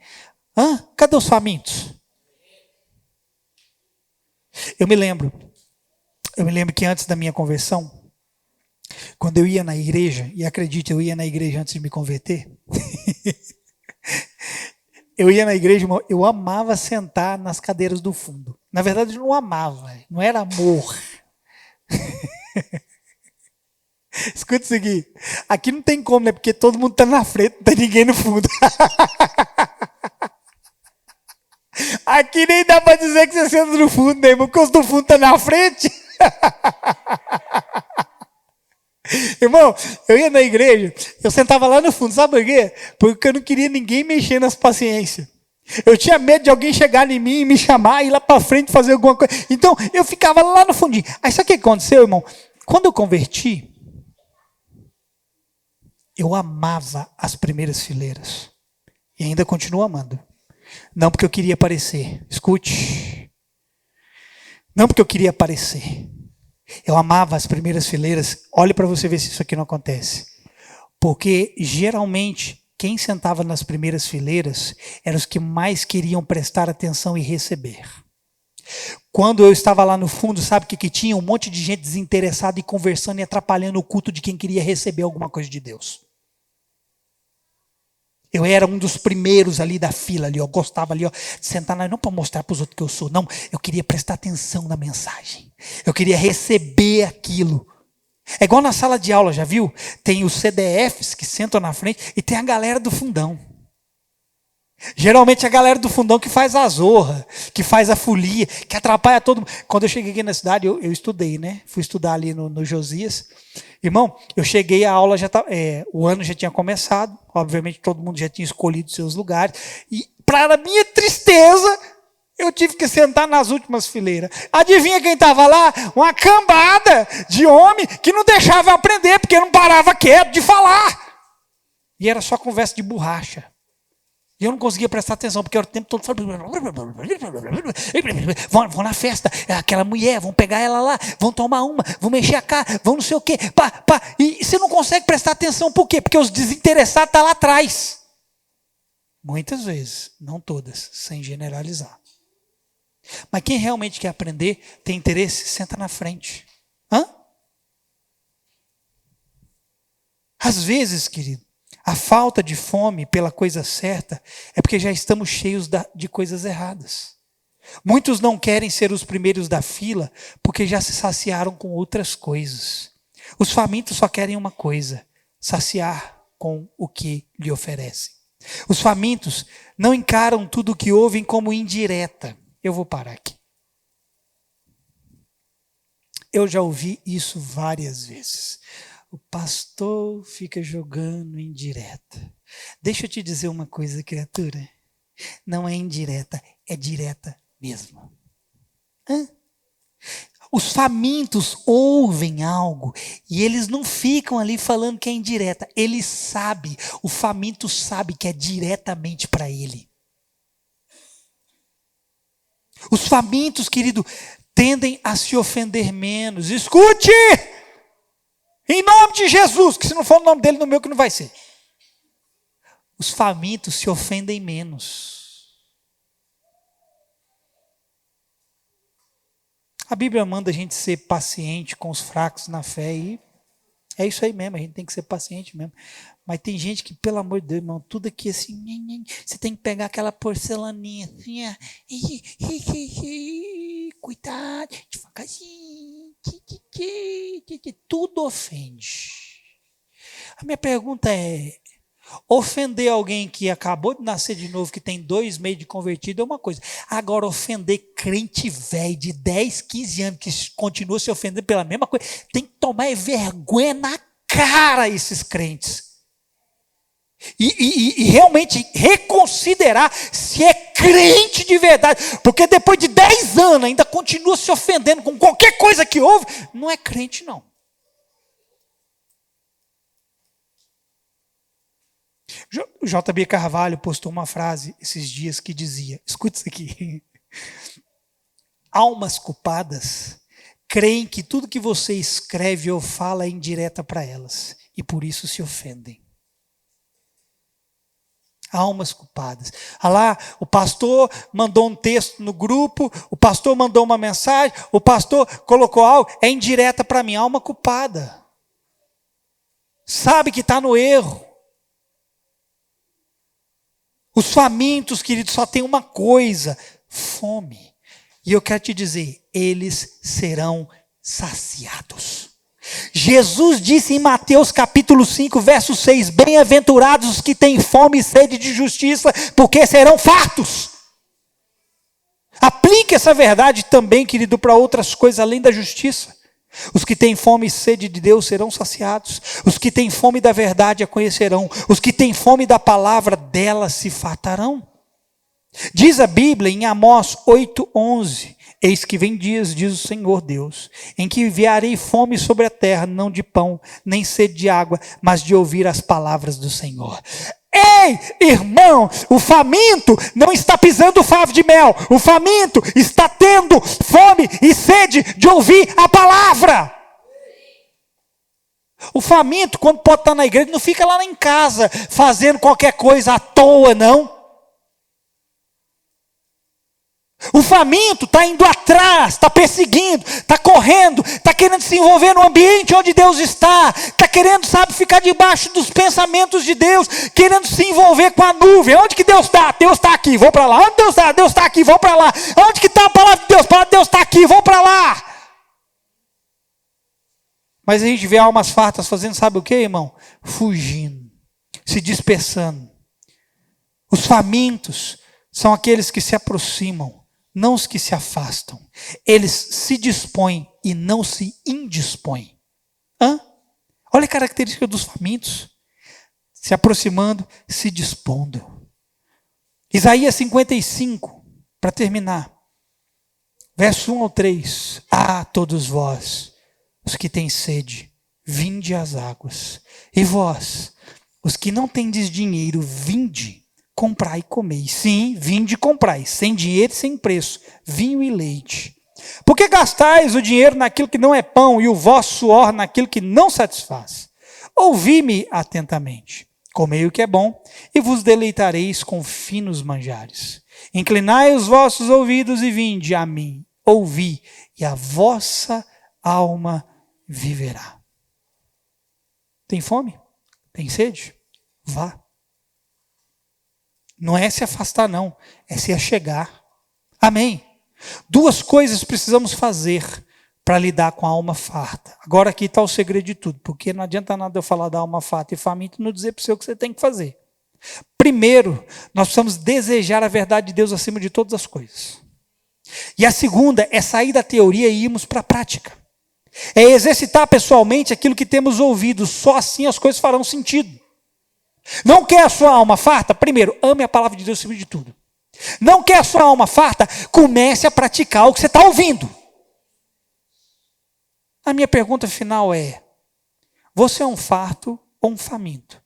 Cadê os famintos? Eu me lembro que antes da minha conversão, quando eu ia na igreja, e acredite, eu ia na igreja antes de me converter, eu ia na igreja, eu amava sentar nas cadeiras do fundo. Na verdade, eu não amava, não era amor. Escuta isso aqui. Aqui não tem como, né? Porque todo mundo está na frente, não tem ninguém no fundo. Aqui nem dá para dizer que você senta no fundo, né, irmão? Porque os do fundo estão na frente. Irmão, eu ia na igreja, eu sentava lá no fundo, sabe por quê? Porque eu não queria ninguém mexer nas paciências. Eu tinha medo de alguém chegar em mim e me chamar, ir lá para frente fazer alguma coisa. Então, eu ficava lá no fundinho. Aí sabe o que aconteceu, irmão? Quando eu converti, eu amava as primeiras fileiras. E ainda continuo amando. Não porque eu queria aparecer. Escute. Não porque eu queria aparecer. Eu amava as primeiras fileiras. Olhe para você ver se isso aqui não acontece. Porque, geralmente, quem sentava nas primeiras fileiras eram os que mais queriam prestar atenção e receber. Quando eu estava lá no fundo, sabe o que tinha? Um monte de gente desinteressada e conversando e atrapalhando o culto de quem queria receber alguma coisa de Deus. Eu era um dos primeiros ali da fila, ali, ó, gostava ali, ó, de sentar lá, não para mostrar para os outros que eu sou, não, eu queria prestar atenção na mensagem, eu queria receber aquilo. É igual na sala de aula, já viu? Tem os CDFs que sentam na frente e tem a galera do fundão. Geralmente a galera do fundão que faz a zorra, que faz a folia, que atrapalha todo mundo. Quando eu cheguei aqui na cidade, eu estudei, né? Fui estudar ali no Josias. Irmão, eu cheguei, a aula já o ano já tinha começado. Obviamente todo mundo já tinha escolhido seus lugares. E, para minha tristeza, eu tive que sentar nas últimas fileiras. Adivinha quem estava lá? Uma cambada de homem que não deixava eu aprender, porque não parava quieto de falar. E era só conversa de borracha. E eu não conseguia prestar atenção, porque era o tempo todo falando. Vão na festa, aquela mulher, vão pegar ela lá, vão tomar uma, vão mexer a cara, vão não sei o quê. Pá. E você não consegue prestar atenção, por quê? Porque os desinteressados estão lá atrás. Muitas vezes, não todas, sem generalizar. Mas quem realmente quer aprender, tem interesse, senta na frente. Às vezes, querido, a falta de fome pela coisa certa é porque já estamos cheios de coisas erradas. Muitos não querem ser os primeiros da fila porque já se saciaram com outras coisas. Os famintos só querem uma coisa: saciar com o que lhe oferecem. Os famintos não encaram tudo o que ouvem como indireta. Eu vou parar aqui. Eu já ouvi isso várias vezes. O pastor fica jogando indireta. Deixa eu te dizer uma coisa, criatura. Não é indireta, é direta mesmo. Os famintos ouvem algo e eles não ficam ali falando que é indireta. Ele sabe, o faminto sabe que é diretamente para ele. Os famintos, querido, tendem a se ofender menos. Escute! Em nome de Jesus, que se não for o nome dele, no meu que não vai ser. Os famintos se ofendem menos. A Bíblia manda a gente ser paciente com os fracos na fé e é isso aí mesmo, a gente tem que ser paciente mesmo. Mas tem gente que, pelo amor de Deus, irmão, tudo aqui assim, você tem que pegar aquela porcelaninha assim, cuidado, devagarzinho, tudo ofende. A minha pergunta é, ofender alguém que acabou de nascer de novo, que tem 2 meses de convertido, é uma coisa. Agora, ofender crente velho de 10, 15 anos, que continua se ofendendo pela mesma coisa, tem que tomar vergonha na cara esses crentes. E realmente reconsiderar se é crente de verdade. Porque depois de 10 anos ainda continua se ofendendo com qualquer coisa que ouve, não é crente não. O J.B. Carvalho postou uma frase esses dias que dizia, escuta isso aqui. Almas culpadas creem que tudo que você escreve ou fala é indireta para elas e por isso se ofendem. Almas culpadas. Lá, o pastor mandou um texto no grupo, o pastor mandou uma mensagem, o pastor colocou algo, é indireta para mim, alma culpada. Sabe que está no erro. Os famintos, queridos, só tem uma coisa, fome. E eu quero te dizer, eles serão saciados. Jesus disse em Mateus capítulo 5, verso 6, bem-aventurados os que têm fome e sede de justiça, porque serão fartos. Aplique essa verdade também, querido, para outras coisas além da justiça. Os que têm fome e sede de Deus serão saciados. Os que têm fome da verdade a conhecerão. Os que têm fome da palavra dela se fartarão. Diz a Bíblia em Amós 8:11, eis que vem dias, diz o Senhor Deus, em que enviarei fome sobre a terra, não de pão, nem sede de água, mas de ouvir as palavras do Senhor. Ei, irmão, o faminto não está pisando o favo de mel, o faminto está tendo fome e sede de ouvir a palavra. O faminto, quando pode estar na igreja, não fica lá em casa fazendo qualquer coisa à toa, não. O faminto está indo atrás, está perseguindo, está correndo, está querendo se envolver no ambiente onde Deus está querendo, sabe, ficar debaixo dos pensamentos de Deus, querendo se envolver com a nuvem. Onde que Deus está? Deus está aqui, vou para lá. Onde Deus está? Deus está aqui, vou para lá. Onde que está a palavra de Deus? A palavra de Deus está aqui, vou para lá. Mas a gente vê almas fartas fazendo, sabe o que, irmão? Fugindo, se dispersando. Os famintos são aqueles que se aproximam, não os que se afastam. Eles se dispõem e não se indispõem. Olha a característica dos famintos. Se aproximando, se dispondo. Isaías 55, para terminar. Verso 1 ao 3. Todos vós, os que têm sede, vinde às águas. E vós, os que não tendes dinheiro, vinde, comprai e comei. Sim, vinde e comprai, sem dinheiro e sem preço, vinho e leite. Porque gastais o dinheiro naquilo que não é pão e o vosso suor naquilo que não satisfaz? Ouvi-me atentamente, comei o que é bom e vos deleitareis com finos manjares. Inclinai os vossos ouvidos e vinde a mim, ouvi, e a vossa alma viverá. Tem fome? Tem sede? Vá. Não é se afastar não, é se achegar. Amém? 2 coisas precisamos fazer para lidar com a alma farta. Agora aqui está o segredo de tudo, porque não adianta nada eu falar da alma farta e faminto e não dizer para você o que você tem que fazer. Primeiro, nós precisamos desejar a verdade de Deus acima de todas as coisas. E a segunda é sair da teoria e irmos para a prática. É exercitar pessoalmente aquilo que temos ouvido, só assim as coisas farão sentido. Não quer a sua alma farta? Primeiro, ame a palavra de Deus acima de tudo. Não quer a sua alma farta? Comece a praticar o que você está ouvindo. A minha pergunta final é: você é um farto ou um faminto?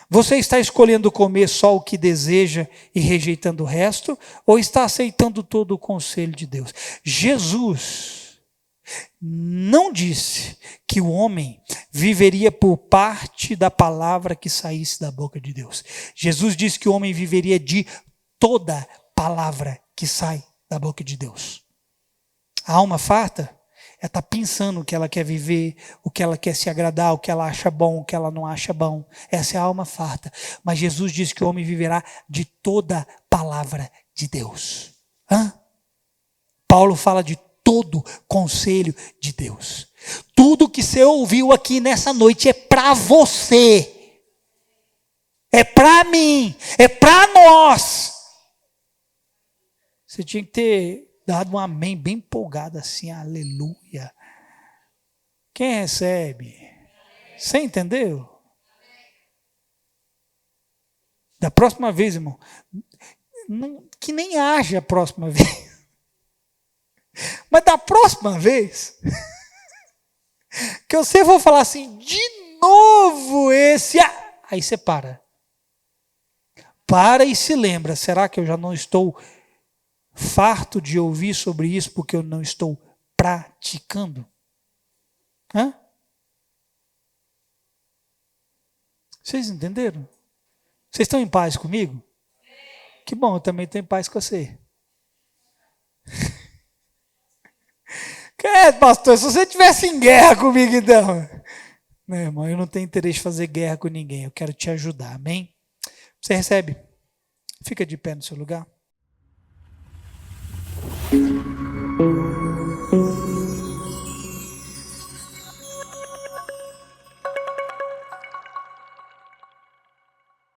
Você está escolhendo comer só o que deseja e rejeitando o resto? Ou está aceitando todo o conselho de Deus? Jesus não disse que o homem viveria por parte da palavra que saísse da boca de Deus. Jesus disse que o homem viveria de toda palavra que sai da boca de Deus. A alma farta é estar pensando o que ela quer viver, o que ela quer se agradar, o que ela acha bom, o que ela não acha bom. Essa é a alma farta. Mas Jesus disse que o homem viverá de toda palavra de Deus. Paulo fala de todo conselho de Deus. Tudo que você ouviu aqui nessa noite é para você. É para mim. É para nós. Você tinha que ter dado um amém bem empolgado assim, aleluia. Quem recebe? Você entendeu? Da próxima vez, irmão, que nem haja a próxima vez. Mas da próxima vez, que você for falar assim, de novo esse... Aí você para. Para e se lembra, será que eu já não estou farto de ouvir sobre isso porque eu não estou praticando? Vocês entenderam? Vocês estão em paz comigo? Que bom, eu também estou em paz com você. Pastor, se você estivesse em guerra comigo então. Meu irmão, eu não tenho interesse em fazer guerra com ninguém, eu quero te ajudar, amém? Você recebe? Fica de pé no seu lugar.